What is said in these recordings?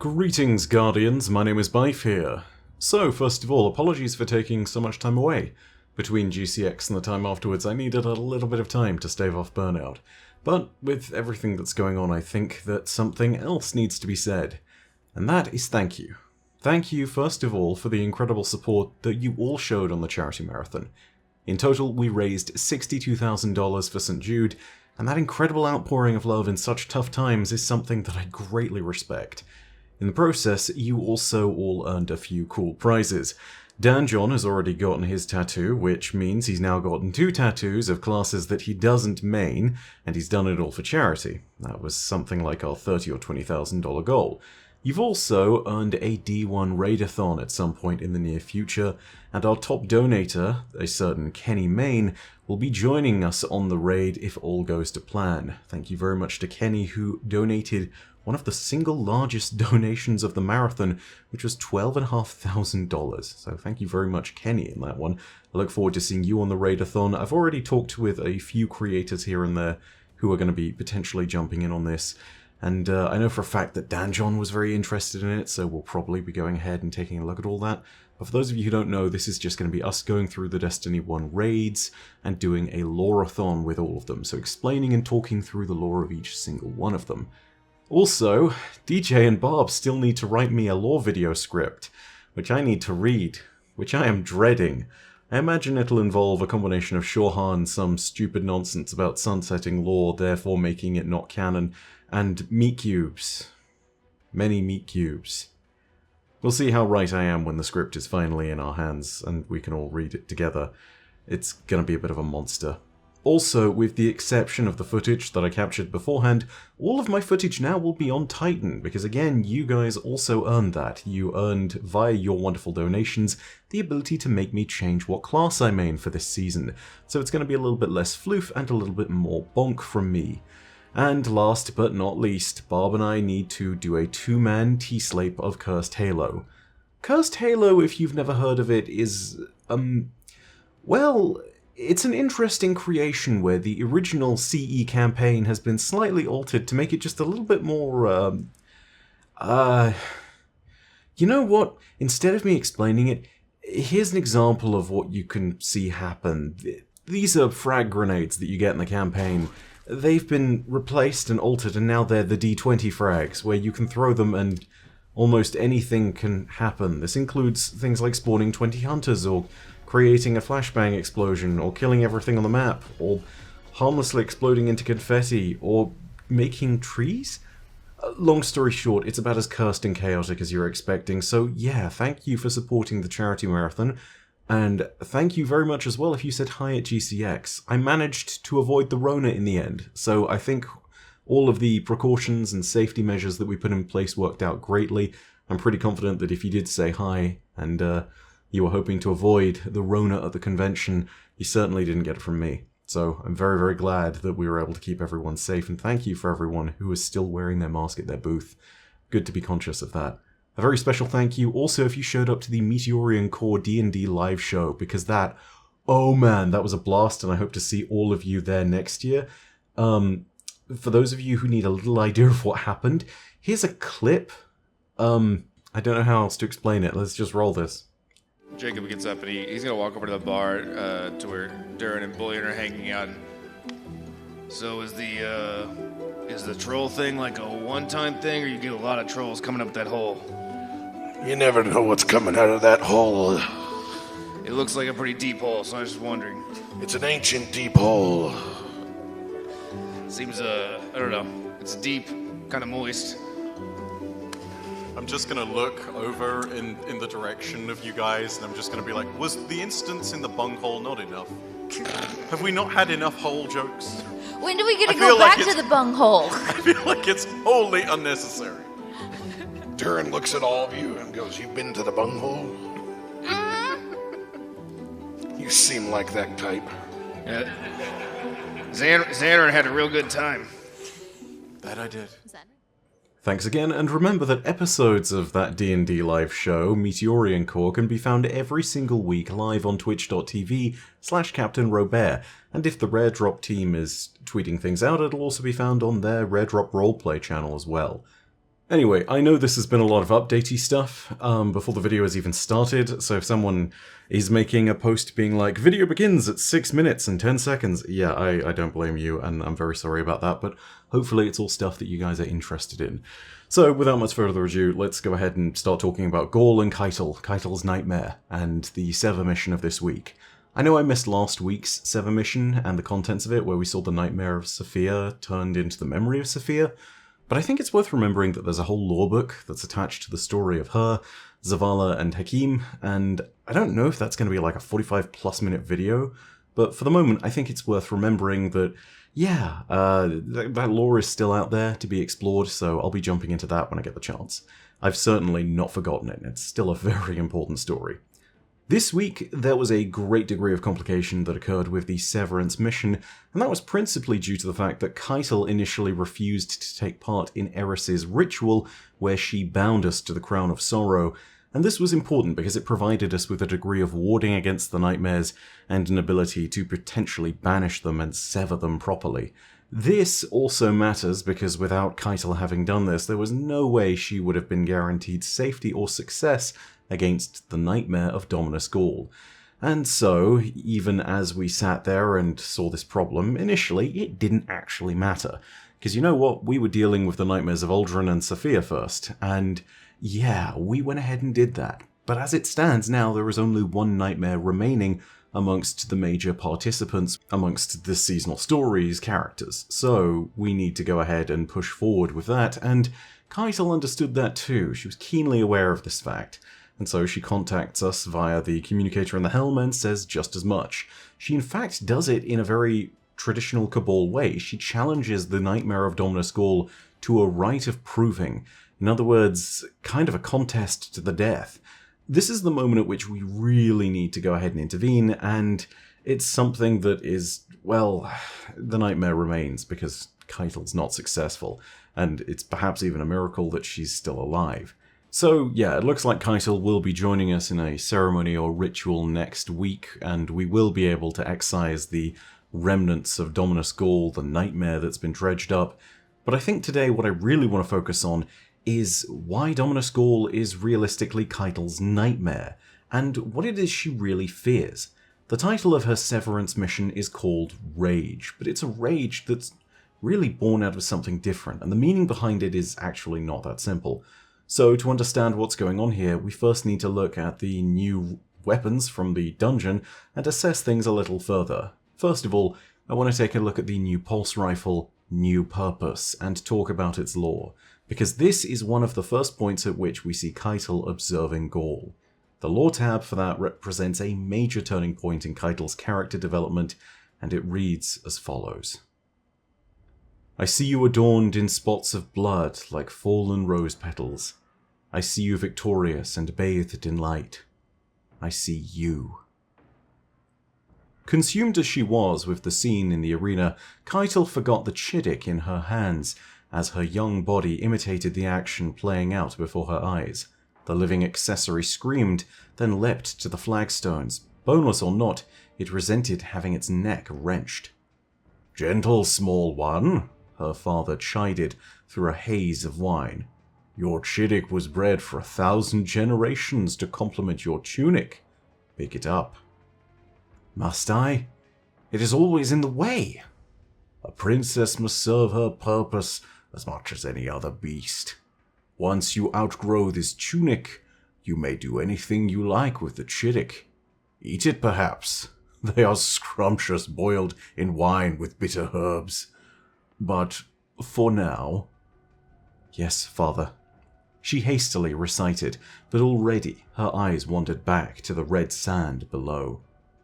Greetings, Guardians, my name is Bife here. So, first of all, apologies for taking so much time away. Between GCX and the time afterwards, I needed a little bit of time to stave off burnout. But with everything that's going on, I think that something else needs to be said. And that is thank you. Thank you, first of all, for the incredible support that you all showed on the charity marathon. In total, we raised $62,000 for St. Jude, and that incredible outpouring of love in such tough times is something that I greatly respect. In the process, you also all earned a few cool prizes. Dan John has already gotten his tattoo, which means he's now gotten 2 tattoos of classes that he doesn't main, and he's done it all for charity. That was something like our $30,000 or $20,000 goal. You've also earned a D1 Raidathon at some point in the near future, and our top donator, a certain Kenny Main, will be joining us on the raid if all goes to plan. Thank you very much to Kenny, who donated one of the single largest donations of the marathon, which was $12,500. So thank you very much, Kenny, in that one. I look forward to seeing you on the Raidathon. I've already talked with a few creators here and there who are going to be potentially jumping in on this. And I know for a fact that Dan John was very interested in it, so we'll probably be going ahead and taking a look at all that. But for those of you who don't know, this is just going to be us going through the Destiny 1 raids and doing a lore-a-thon with all of them. So explaining and talking through the lore of each single one of them. Also, DJ and Barb still need to write me a lore video script, which I need to read, which I am dreading. I imagine it'll involve a combination of Shorhan, some stupid nonsense about sunsetting lore, therefore making it not canon, and meat cubes. Many meat cubes. We'll see how right I am when the script is finally in our hands and we can all read it together. It's gonna be a bit of a monster. Also, with the exception of the footage that I captured beforehand, all of my footage now will be on Titan, because again, you guys also earned that. You earned, via your wonderful donations, the ability to make me change what class I main for this season, so it's going to be a little bit less floof and a little bit more bonk from me. And last but not least, Barb and I need to do a 2-man T-Slape of Cursed Halo. Cursed Halo, if you've never heard of it, is, well, it's an interesting creation where the original CE campaign has been slightly altered to make it just a little bit more, you know what? Instead of me explaining it, here's an example of what you can see happen. These are frag grenades that you get in the campaign. They've been replaced and altered, and now they're the D20 frags, where you can throw them and almost anything can happen. This includes things like spawning 20 hunters, or creating a flashbang explosion, or killing everything on the map, or harmlessly exploding into confetti, or making trees? Long story short, it's about as cursed and chaotic as you're expecting, so yeah, thank you for supporting the charity marathon, and thank you very much as well if you said hi at GCX. I managed to avoid the Rona in the end, so I think all of the precautions and safety measures that we put in place worked out greatly. I'm pretty confident that if you did say hi, and you were hoping to avoid the Rona at the convention, you certainly didn't get it from me. So I'm very, very glad that we were able to keep everyone safe, and thank you for everyone who is still wearing their mask at their booth. Good to be conscious of that. A very special thank you also if you showed up to the Meteorian Core D&D live show, because that, oh man, that was a blast, and I hope to see all of you there next year. For those of you who need a little idea of what happened, here's a clip. I don't know how else to explain it. Let's just roll this. Jacob gets up and he's gonna walk over to the bar to where Durin and Bullion are hanging out. So is the troll thing like a one-time thing, or you get a lot of trolls coming up that hole? You never know what's coming out of that hole. It looks like a pretty deep hole, so I was just wondering. It's an ancient deep hole. Seems I don't know. It's deep, kind of moist. I'm just gonna look over in the direction of you guys, and I'm just gonna be like, was the instance in the bunghole not enough? Have we not had enough hole jokes? When do we get to go back to the bunghole? I feel like it's wholly unnecessary. Durin looks at all of you and goes, "You've been to the bunghole? You seem like that type." Yeah. Xander had a real good time. That I did. Thanks again, and remember that episodes of that D&D live show, Meteorian Core, can be found every single week live on twitch.tv/Captain Robert, and if the Rare Drop team is tweeting things out, it'll also be found on their Rare Drop Roleplay channel as well. Anyway, I know this has been a lot of updatey stuff before the video has even started, so if someone is making a post being like, video begins at 6 minutes and 10 seconds, yeah, I don't blame you, and I'm very sorry about that, but hopefully it's all stuff that you guys are interested in. So, without much further ado, let's go ahead and start talking about Ghaul and Keitel, Keitel's Nightmare, and the Sever mission of this week. I know I missed last week's Sever mission and the contents of it, where we saw the nightmare of Sophia turned into the memory of Sophia, but I think it's worth remembering that there's a whole lore book that's attached to the story of her, Zavala, and Hakim, and I don't know if that's going to be like a 45+ minute video, but for the moment I think it's worth remembering that, yeah, that lore is still out there to be explored, so I'll be jumping into that when I get the chance. I've certainly not forgotten it, it's still a very important story. This week, there was a great degree of complication that occurred with the Severance mission, and that was principally due to the fact that Keitel initially refused to take part in Eris's ritual, where she bound us to the Crown of Sorrow, and this was important because it provided us with a degree of warding against the nightmares and an ability to potentially banish them and sever them properly. This also matters because without Keitel having done this, there was no way she would have been guaranteed safety or success against the nightmare of Dominus Ghaul. And so, even as we sat there and saw this problem, initially it didn't actually matter. Because you know what, we were dealing with the nightmares of Uldren and Sophia first, and yeah, we went ahead and did that. But as it stands now, there is only one nightmare remaining amongst the major participants, amongst the seasonal stories characters. So, we need to go ahead and push forward with that, and Keitel understood that too. She was keenly aware of this fact. And so she contacts us via the communicator in the helm and says just as much. She in fact does it in a very traditional Cabal way. She challenges the nightmare of Dominus Ghaul to a rite of proving. In other words, kind of a contest to the death. This is the moment at which we really need to go ahead and intervene, and it's something that is, well, the nightmare remains because Keitel's not successful, and it's perhaps even a miracle that she's still alive. So yeah, it looks like Keitel will be joining us in a ceremony or ritual next week, and we will be able to excise the remnants of Dominus Ghaul, the nightmare that's been dredged up. But I think today what I really want to focus on is why Dominus Ghaul is realistically Keitel's nightmare, and what it is she really fears. The title of her Severance mission is called Rage, but it's a rage that's really born out of something different, and the meaning behind it is actually not that simple. So to understand what's going on here, we first need to look at the new weapons from the dungeon and assess things a little further. First of all, I want to take a look at the new pulse rifle, New Purpose, and talk about its lore, because this is one of the first points at which we see Keitel observing Ghaul. The lore tab for that represents a major turning point in Keitel's character development, and it reads as follows. I see you adorned in spots of blood like fallen rose petals. I see you victorious and bathed in light. I see you. Consumed as she was with the scene in the arena, Keitel forgot the Chiddick in her hands as her young body imitated the action playing out before her eyes. The living accessory screamed, then leapt to the flagstones. Boneless or not, it resented having its neck wrenched. Gentle, small one, her father chided through a haze of wine. Your Chiddick was bred for 1,000 generations to complement your tunic. Pick it up. Must I? It is always in the way. A princess must serve her purpose as much as any other beast. Once you outgrow this tunic, you may do anything you like with the Chiddick. Eat it, perhaps. They are scrumptious boiled in wine with bitter herbs. But for now... Yes, father. She hastily recited, but already her eyes wandered back to the red sand below.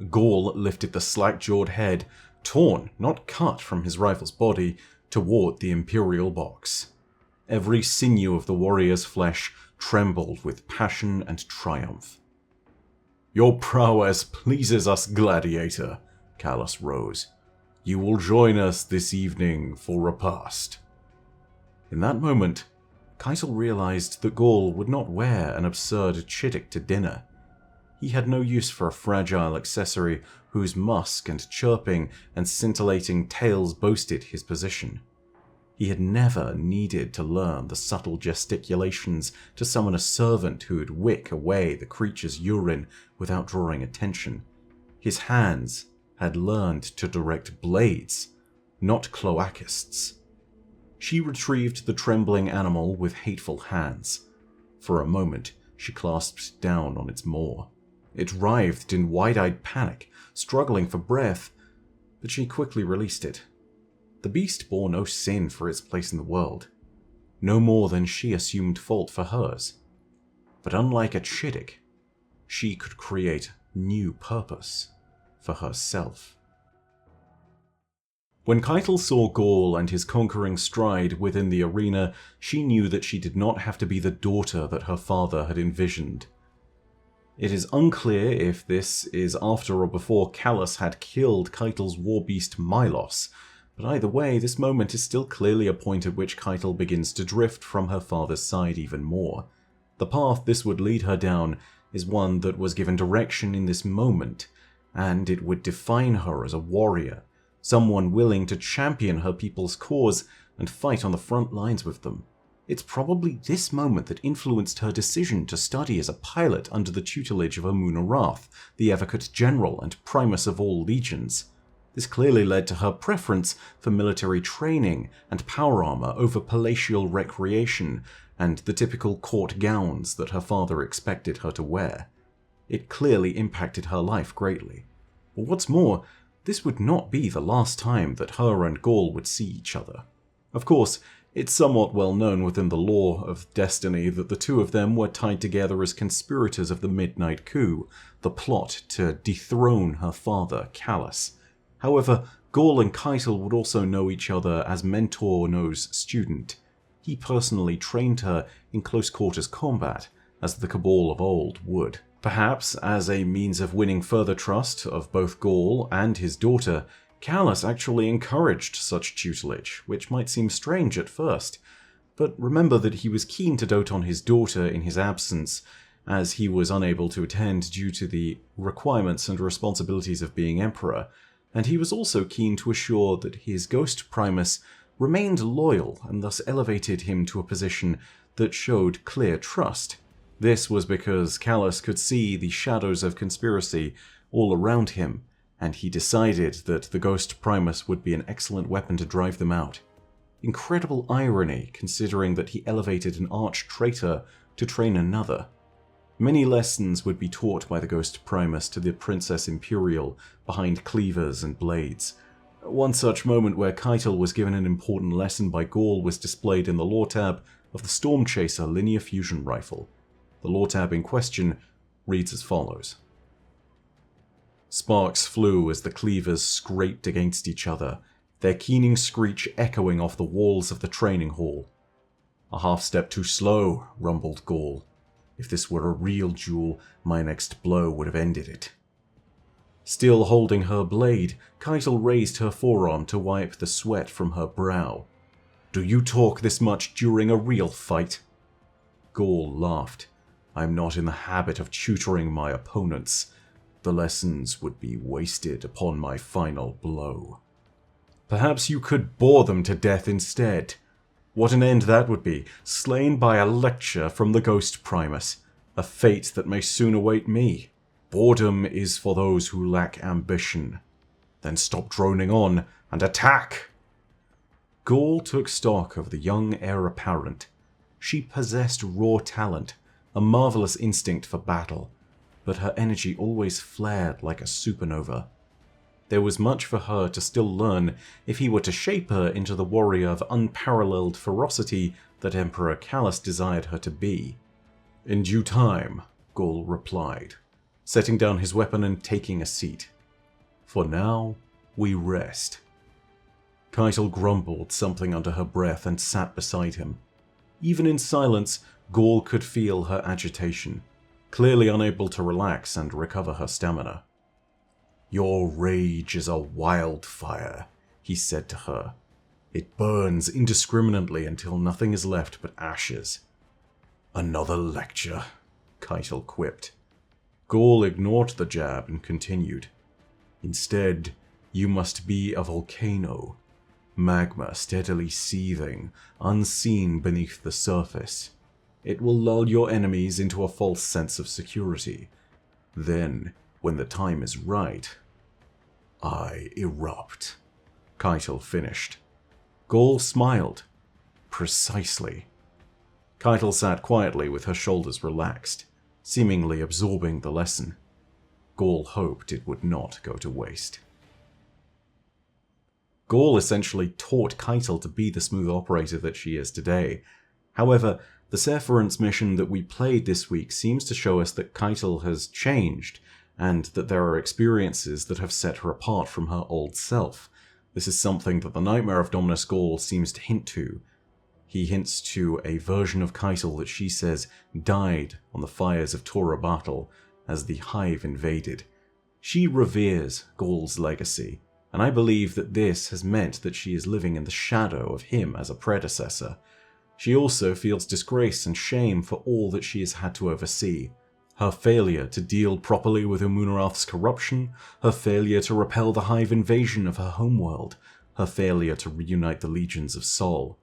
Ghaul lifted the slack-jawed head, torn, not cut from his rival's body, toward the Imperial box. Every sinew of the warrior's flesh trembled with passion and triumph. Your prowess pleases us, gladiator, Callus rose. You will join us this evening for repast. In that moment, Keitel realized that Ghaul would not wear an absurd Chiddick to dinner. He had no use for a fragile accessory whose musk and chirping and scintillating tails boasted his position. He had never needed to learn the subtle gesticulations to summon a servant who would wick away the creature's urine without drawing attention. His hands had learned to direct blades, not cloacists. She retrieved the trembling animal with hateful hands. For a moment, she clasped down on its maw. It writhed in wide-eyed panic, struggling for breath, but she quickly released it. The beast bore no sin for its place in the world, no more than she assumed fault for hers. But unlike a Chiddick, she could create new purpose for herself. When Keitel saw Gaul and his conquering stride within the arena, she knew that she did not have to be the daughter that her father had envisioned. It is unclear if this is after or before Callus had killed Keitel's warbeast Milos, but either way, this moment is still clearly a point at which Keitel begins to drift from her father's side even more. The path this would lead her down is one that was given direction in this moment, and it would define her as a warrior, someone willing to champion her people's cause and fight on the front lines with them. It's probably this moment that influenced her decision to study as a pilot under the tutelage of Amuna Rath, the Evocate General and Primus of all legions. This clearly led to her preference for military training and power armor over palatial recreation and the typical court gowns that her father expected her to wear. It clearly impacted her life greatly. But what's more, this would not be the last time that her and Gaul would see each other. Of course, it's somewhat well known within the lore of Destiny that the two of them were tied together as conspirators of the Midnight Coup, the plot to dethrone her father, Callus. However, Gaul and Keitel would also know each other as mentor knows student. He personally trained her in close quarters combat, as the Cabal of old would. Perhaps as a means of winning further trust of both Gaul and his daughter, Callus actually encouraged such tutelage, which might seem strange at first. But remember that he was keen to dote on his daughter in his absence, as he was unable to attend due to the requirements and responsibilities of being emperor, and he was also keen to assure that his Ghost Primus remained loyal and thus elevated him to a position that showed clear trust. This was because Callus could see the shadows of conspiracy all around him, and he decided that the Ghost Primus would be an excellent weapon to drive them out. Incredible irony, considering that he elevated an arch-traitor to train another. Many lessons would be taught by the Ghost Primus to the Princess Imperial behind cleavers and blades. One such moment where Keitel was given an important lesson by Gaul was displayed in the lore tab of the Stormchaser linear fusion rifle. The lore tab in question reads as follows. Sparks flew as the cleavers scraped against each other, their keening screech echoing off the walls of the training hall. A half step too slow, rumbled Gaul. If this were a real duel, my next blow would have ended it. Still holding her blade, Keitel raised her forearm to wipe the sweat from her brow. Do you talk this much during a real fight? Gaul laughed. I'm not in the habit of tutoring my opponents. The lessons would be wasted upon my final blow. Perhaps you could bore them to death instead. What an end that would be, slain by a lecture from the Ghost Primus, a fate that may soon await me. Boredom is for those who lack ambition. Then stop droning on and attack! Gaul took stock of the young heir apparent. She possessed raw talent, a marvelous instinct for battle, but her energy always flared like a supernova. There was much for her to still learn if he were to shape her into the warrior of unparalleled ferocity that Emperor Callus desired her to be. In due time, Gaul replied, setting down his weapon and taking a seat. For now, we rest. Keitel grumbled something under her breath and sat beside him. Even in silence, Gaul could feel her agitation, clearly unable to relax and recover her stamina. Your rage is a wildfire, he said to her. It burns indiscriminately until nothing is left but ashes. Another lecture, Keitel quipped. Gaul ignored the jab and continued. Instead, you must be a volcano. magma steadily seething, unseen beneath the surface. It will lull your enemies into a false sense of security. Then, when the time is right, I erupt. Keitel finished. Ghaul smiled. Precisely. Keitel sat quietly with her shoulders relaxed, seemingly absorbing the lesson. Ghaul hoped it would not go to waste. Ghaul essentially taught Keitel to be the smooth operator that she is today. However, the Sephiroth's mission that we played this week seems to show us that Keitel has changed, and that there are experiences that have set her apart from her old self. This is something that the Nightmare of Dominus Ghaul seems to hint to. He hints to a version of Keitel that she says died on the fires of Tora Battle as the Hive invaded. She reveres Ghaul's legacy, and I believe that this has meant that she is living in the shadow of him as a predecessor. She also feels disgrace and shame for all that she has had to oversee. Her failure to deal properly with Umunarath's corruption, her failure to repel the Hive invasion of her homeworld, her failure to reunite the legions of Sol.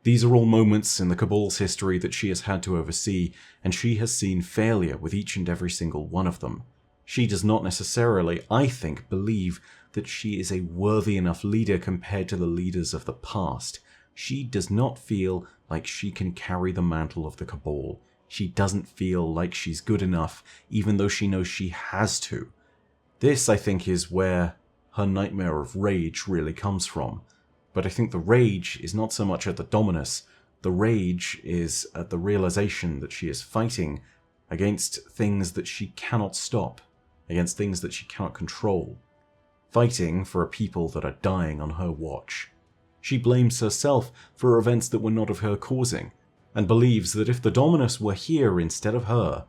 These are all moments in the Cabal's history that she has had to oversee, and she has seen failure with each and every single one of them. She does not necessarily, I think, believe that she is a worthy enough leader compared to the leaders of the past. She does not feel like she can carry the mantle of the Cabal. She doesn't feel like she's good enough, even though she knows she has to. This, I think, is where her nightmare of rage really comes from. But I think the rage is not so much at the Dominus. The rage is at the realization that she is fighting against things that she cannot stop, against things that she cannot control. Fighting for a people that are dying on her watch. She blames herself for events that were not of her causing, and believes that if the Dominus were here instead of her,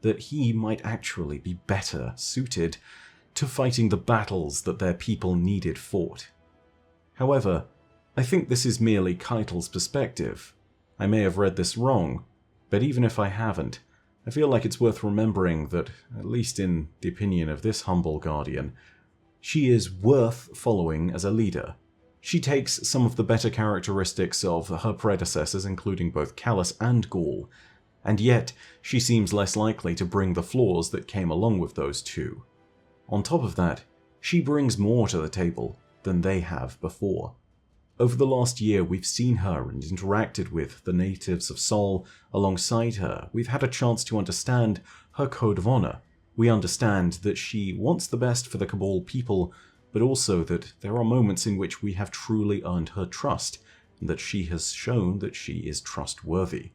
that he might actually be better suited to fighting the battles that their people needed fought. However, I think this is merely Keitel's perspective. I may have read this wrong, but even if I haven't, I feel like it's worth remembering that, at least in the opinion of this humble guardian, she is worth following as a leader. She takes some of the better characteristics of her predecessors, including both Calus and Ghaul, and yet she seems less likely to bring the flaws that came along with those two. On top of that, she brings more to the table than they have before. Over the last year, we've seen her and interacted with the natives of Sol alongside her. We've had a chance to understand her code of honor. We understand that she wants the best for the Cabal people, but also that there are moments in which we have truly earned her trust, and that she has shown that she is trustworthy.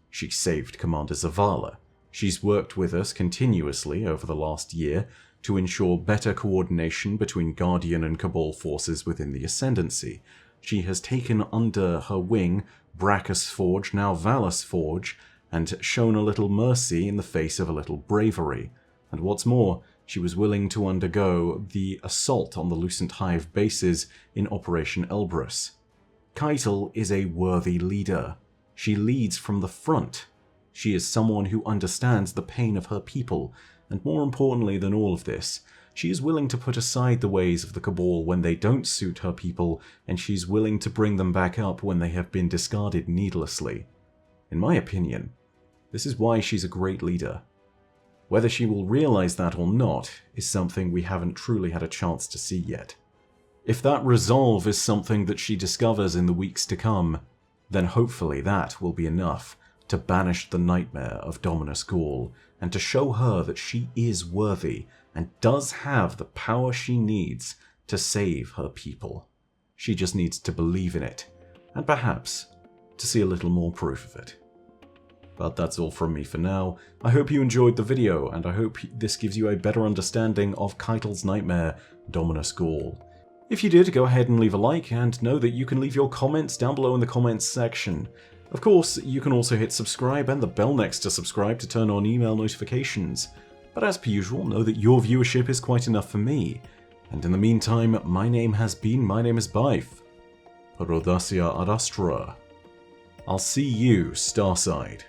She saved Commander Zavala. She's worked with us continuously over the last year to ensure better coordination between Guardian and Cabal forces within the Ascendancy. She has taken under her wing Brachus Forge, now Valus Forge, and shown a little mercy in the face of a little bravery. And what's more, she was willing to undergo the assault on the Lucent Hive bases in Operation Elbrus. Keitel is a worthy leader. She leads from the front. She is someone who understands the pain of her people, and more importantly than all of this, she is willing to put aside the ways of the Cabal when they don't suit her people, and she's willing to bring them back up when they have been discarded needlessly. In my opinion, this is why she's a great leader. Whether she will realize that or not is something we haven't truly had a chance to see yet. If that resolve is something that she discovers in the weeks to come, then hopefully that will be enough to banish the nightmare of Dominus Ghaul, and to show her that she is worthy and does have the power she needs to save her people. She just needs to believe in it, and perhaps to see a little more proof of it. But that's all from me for now. I hope you enjoyed the video, and I hope this gives you a better understanding of Keitel's nightmare, Dominus Ghaul. If you did, go ahead and leave a like, and know that you can leave your comments down below in the comments section. Of course, you can also hit subscribe and the bell next to subscribe to turn on email notifications. But as per usual, know that your viewership is quite enough for me. And in the meantime, my name is Byf. Rodacia ad Astra. I'll see you, Starside.